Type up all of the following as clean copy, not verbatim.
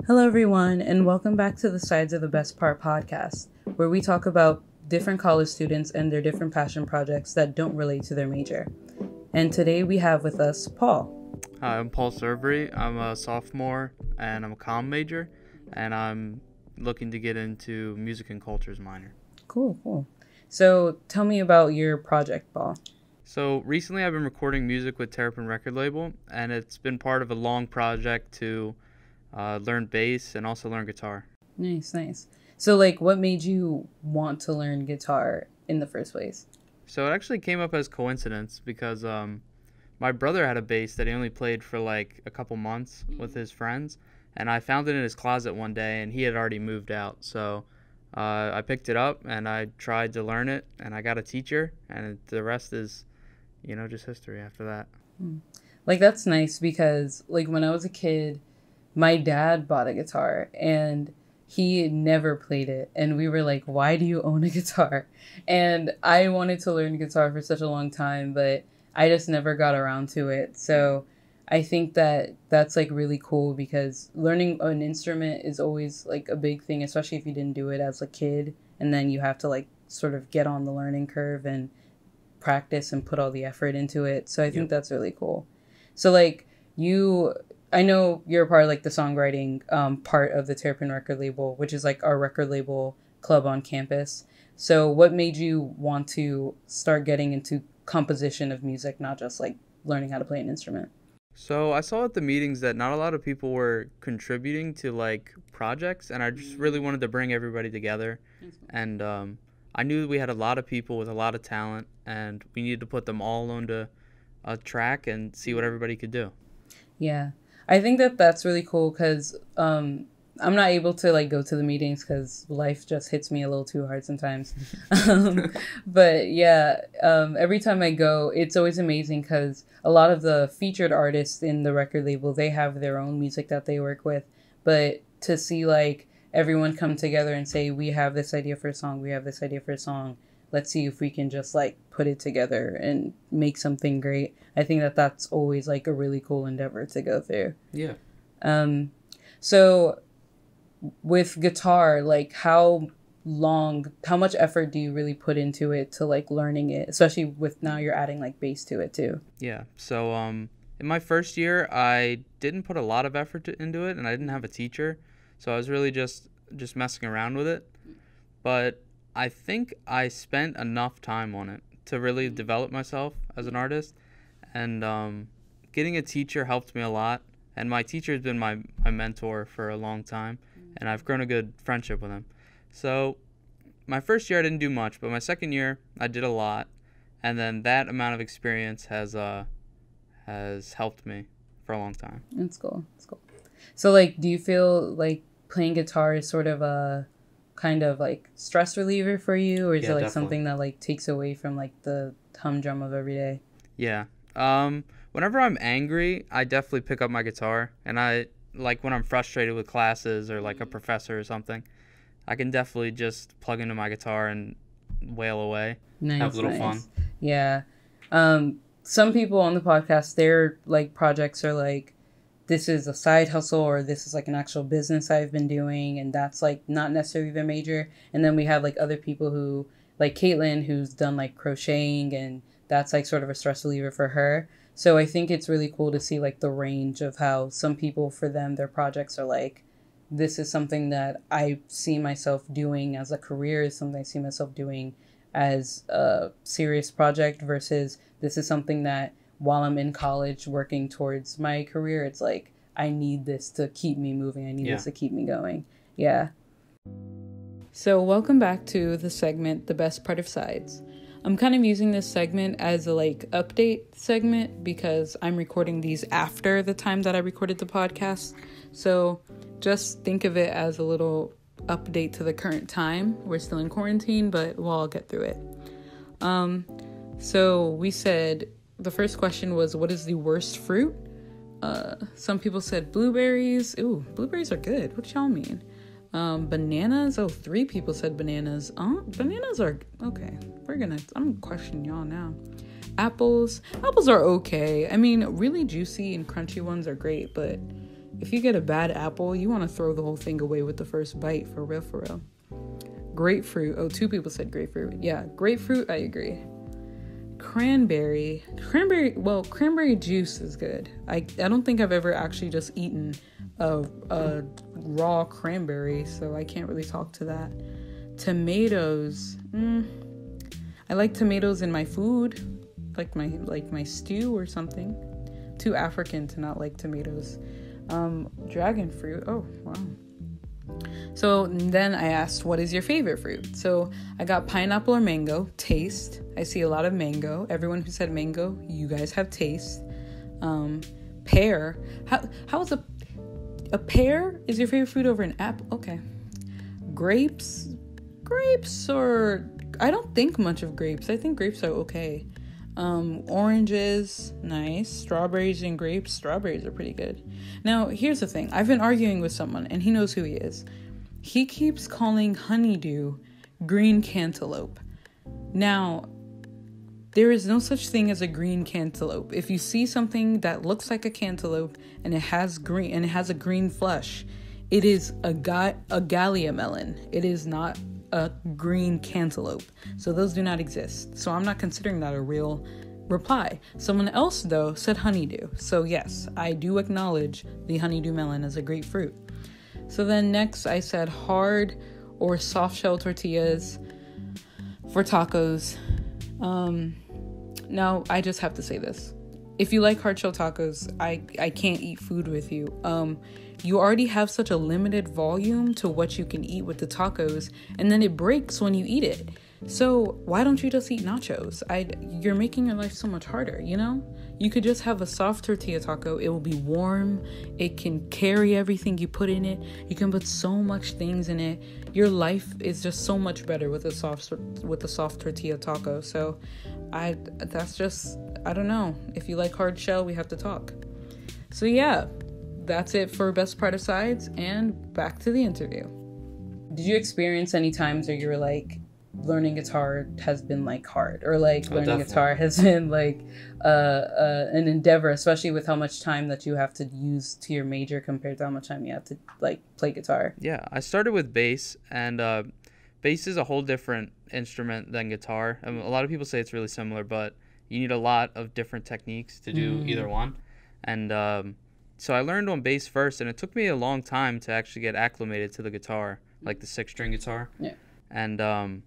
Hello, everyone, and welcome back to the Sides of the Best Part podcast, where we talk about different college students and their different passion projects that don't relate to their major. And today we have with us Paul. Hi, I'm Paul Servary. I'm a sophomore and I'm a comm major, and I'm looking to get into music and cultures minor. Cool. So tell me about your project, Paul. So recently I've been recording music with Terrapin Record Label, and it's been part of a long project to learn bass and also learn guitar. Nice. So, what made you want to learn guitar in the first place? So it actually came up as coincidence because my brother had a bass that he only played for like a couple months with his friends, and I found it in his closet one day, and he had already moved out. So I picked it up and I tried to learn it, and I got a teacher, and the rest is, just history after that. That's nice because, when I was a kid, my dad bought a guitar and he never played it. And we were like, why do you own a guitar? And I wanted to learn guitar for such a long time, but I just never got around to it. So I think that that's really cool because learning an instrument is always a big thing, especially if you didn't do it as a kid. And then you have to sort of get on the learning curve and practice and put all the effort into it. So I think that's really cool. So I know you're a part of the songwriting part of the Terrapin Record Label, which is our record label club on campus. So what made you want to start getting into composition of music, not just learning how to play an instrument? So I saw at the meetings that not a lot of people were contributing to projects, and I just really wanted to bring everybody together. And I knew we had a lot of people with a lot of talent, and we needed to put them all onto a track and see what everybody could do. Yeah. I think that's really cool because I'm not able to go to the meetings because life just hits me a little too hard sometimes. But yeah, every time I go, it's always amazing because a lot of the featured artists in the record label, they have their own music that they work with. But to see everyone come together and say, we have this idea for a song, let's see if we can just put it together and make something great. I think that's always a really cool endeavor to go through. Yeah. So with guitar, how much effort do you really put into it to learning it, especially with now you're adding bass to it too? Yeah. So in my first year, I didn't put a lot of effort into it, and I didn't have a teacher, so I was really just messing around with it. But I think I spent enough time on it to really develop myself as an artist, and getting a teacher helped me a lot, and my teacher has been my mentor for a long time, and I've grown a good friendship with him. So my first year I didn't do much, but my second year I did a lot, and then that amount of experience has helped me for a long time. That's cool. So do you feel playing guitar is sort of a kind of stress reliever for you, or is it definitely something that takes away from the humdrum of every day? Yeah. Whenever I'm angry, I definitely pick up my guitar, and I when I'm frustrated with classes or a professor or something, I can definitely just plug into my guitar and wail away. Nice, have a little fun. Yeah. Some people on the podcast, their projects are this is a side hustle, or this is an actual business I've been doing, and that's not necessarily their major. And then we have other people who Caitlin, who's done crocheting, and that's sort of a stress reliever for her. So I think it's really cool to see the range of how some people, for them, their projects are this is something that I see myself doing as a career, is something I see myself doing as a serious project, versus this is something that while I'm in college working towards my career, it's I need this to keep me moving. I need this to keep me going. Yeah. So welcome back to the segment, The Best Part of Sides. I'm kind of using this segment as a update segment because I'm recording these after the time that I recorded the podcast. So just think of it as a little update to the current time. We're still in quarantine, but we'll all get through it. So we said, the first question was, what is the worst fruit? Some people said blueberries. Ooh, blueberries are good. What y'all mean? Bananas. 3 people said bananas. Bananas are okay. I'm gonna question y'all now. Apples are okay. I mean, really juicy and crunchy ones are great, but if you get a bad apple, you want to throw the whole thing away with the first bite, for real, for real. Grapefruit. Oh, 2 people said grapefruit. Yeah, grapefruit, I agree. Cranberry juice is good. I don't think I've ever actually just eaten a raw cranberry, so I can't really talk to that. Tomatoes. I like tomatoes in my food, like my stew or something. Too African to not like tomatoes. Dragon fruit. Oh, wow. So then I asked, what is your favorite fruit? So I got pineapple or mango. Taste. I see a lot of mango. Everyone who said mango, you guys have taste. Pear. How is a pear is your favorite fruit over an apple? Okay. Grapes, or I don't think much of grapes. I think grapes are okay. Oranges, nice. Strawberries and grapes. Strawberries are pretty good. Now, here's the thing. I've been arguing with someone, and he knows who he is. He keeps calling honeydew green cantaloupe. Now, there is no such thing as a green cantaloupe. If you see something that looks like a cantaloupe and it has a green flesh, it is a gallia melon. It is not a green cantaloupe. So those do not exist. So I'm not considering that a real reply. Someone else, though, said honeydew. So yes, I do acknowledge the honeydew melon as a great fruit. So then next I said hard or soft shell tortillas for tacos. Now I just have to say this. If you like hard shell tacos, I can't eat food with you. You already have such a limited volume to what you can eat with the tacos, and then it breaks when you eat it. So why don't you just eat nachos? You're making your life so much harder, you know? You could just have a soft tortilla taco. It will be warm. It can carry everything you put in it. You can put so much things in it. Your life is just so much better with a soft tortilla taco. So I don't know. If you like hard shell, we have to talk. So yeah, that's it for best part of sides, and back to the interview. Did you experience any times where you were like, learning guitar has been like hard, or like learning guitar has been like an endeavor, especially with how much time that you have to use to your major compared to how much time you have to like play guitar? Yeah, I started with bass, and bass is a whole different instrument than guitar. I mean, a lot of people say it's really similar, but you need a lot of different techniques to do either one. And so I learned on bass first, and it took me a long time to actually get acclimated to the guitar, like the 6-string guitar. Yeah. And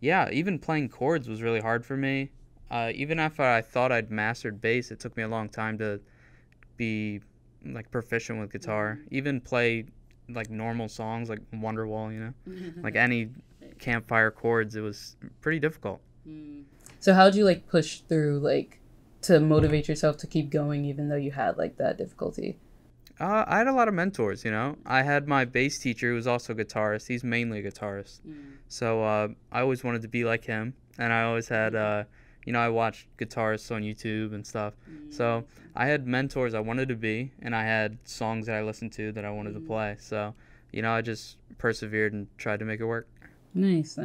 yeah, even playing chords was really hard for me. Even after I thought I'd mastered bass, it took me a long time to be like proficient with guitar. Even play like normal songs like Wonderwall, you know, like any campfire chords. It was pretty difficult. So how'd you like push through like to motivate yourself to keep going even though you had like that difficulty? I had a lot of mentors, you know. I had my bass teacher who was also a guitarist. He's mainly a guitarist. So I always wanted to be like him. And I always had, you know, I watched guitarists on YouTube and stuff. So I had mentors I wanted to be, and I had songs that I listened to that I wanted to play. So, you know, I just persevered and tried to make it work. Nice.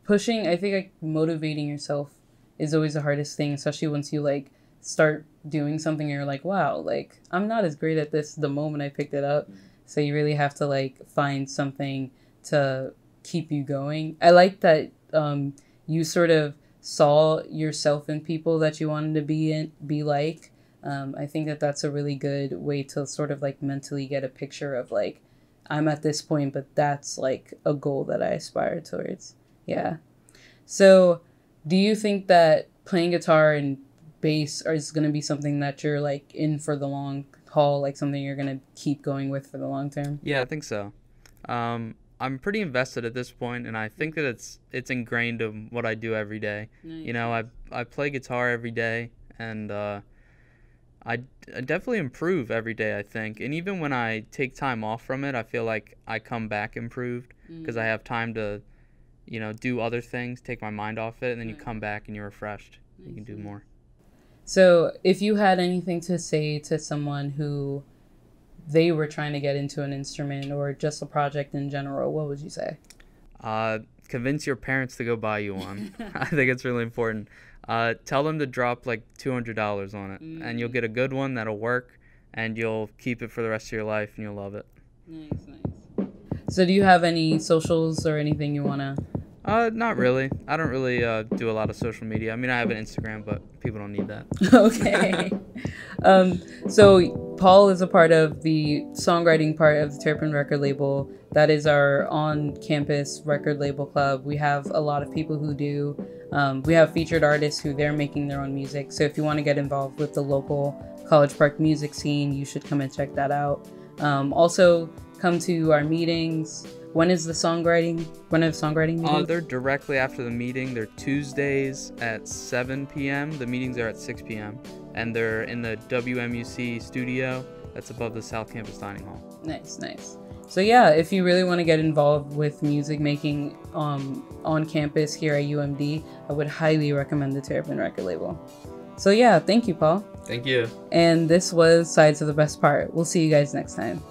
Pushing, I think like motivating yourself is always the hardest thing, especially once you like start doing something and you're like, wow, like I'm not as great at this the moment I picked it up. So you really have to like find something to keep you going. I like that you sort of saw yourself in people that you wanted to be like. I think that that's a really good way to sort of like mentally get a picture of like, I'm at this point, but that's like a goal that I aspire towards. Yeah. So do you think that playing guitar and bass is going to be something that you're like in for the long haul, like something you're going to keep going with for the long term? Yeah, I think so. I'm pretty invested at this point, and I think that it's ingrained in what I do every day. Nice. You know, I play guitar every day, and I definitely improve every day, I think. And even when I take time off from it, I feel like I come back improved because I have time to, you know, do other things, take my mind off it, and then you come back and you're refreshed. You can do more. So if you had anything to say to someone who they were trying to get into an instrument or just a project in general, what would you say? Convince your parents to go buy you one. I think it's really important. Tell them to drop like $200 on it, and you'll get a good one that'll work, and you'll keep it for the rest of your life, and you'll love it. Nice, nice. So do you have any socials or anything you want to... Not really. I don't really do a lot of social media. I mean, I have an Instagram, but people don't need that. Okay. So Paul is a part of the songwriting part of the Terrapin Record Label. That is our on-campus record label club. We have a lot of people who do. We have featured artists who they're making their own music. So if you want to get involved with the local College Park music scene, you should come and check that out. Also, come to our meetings. When are the songwriting meetings? They're directly after the meeting. They're Tuesdays at 7 p.m. The meetings are at 6 p.m. And they're in the WMUC studio that's above the South Campus Dining Hall. Nice, nice. So yeah, if you really want to get involved with music making on campus here at UMD, I would highly recommend the Terrapin Record Label. So yeah, thank you, Paul. Thank you. And this was Sides of the Best Part. We'll see you guys next time.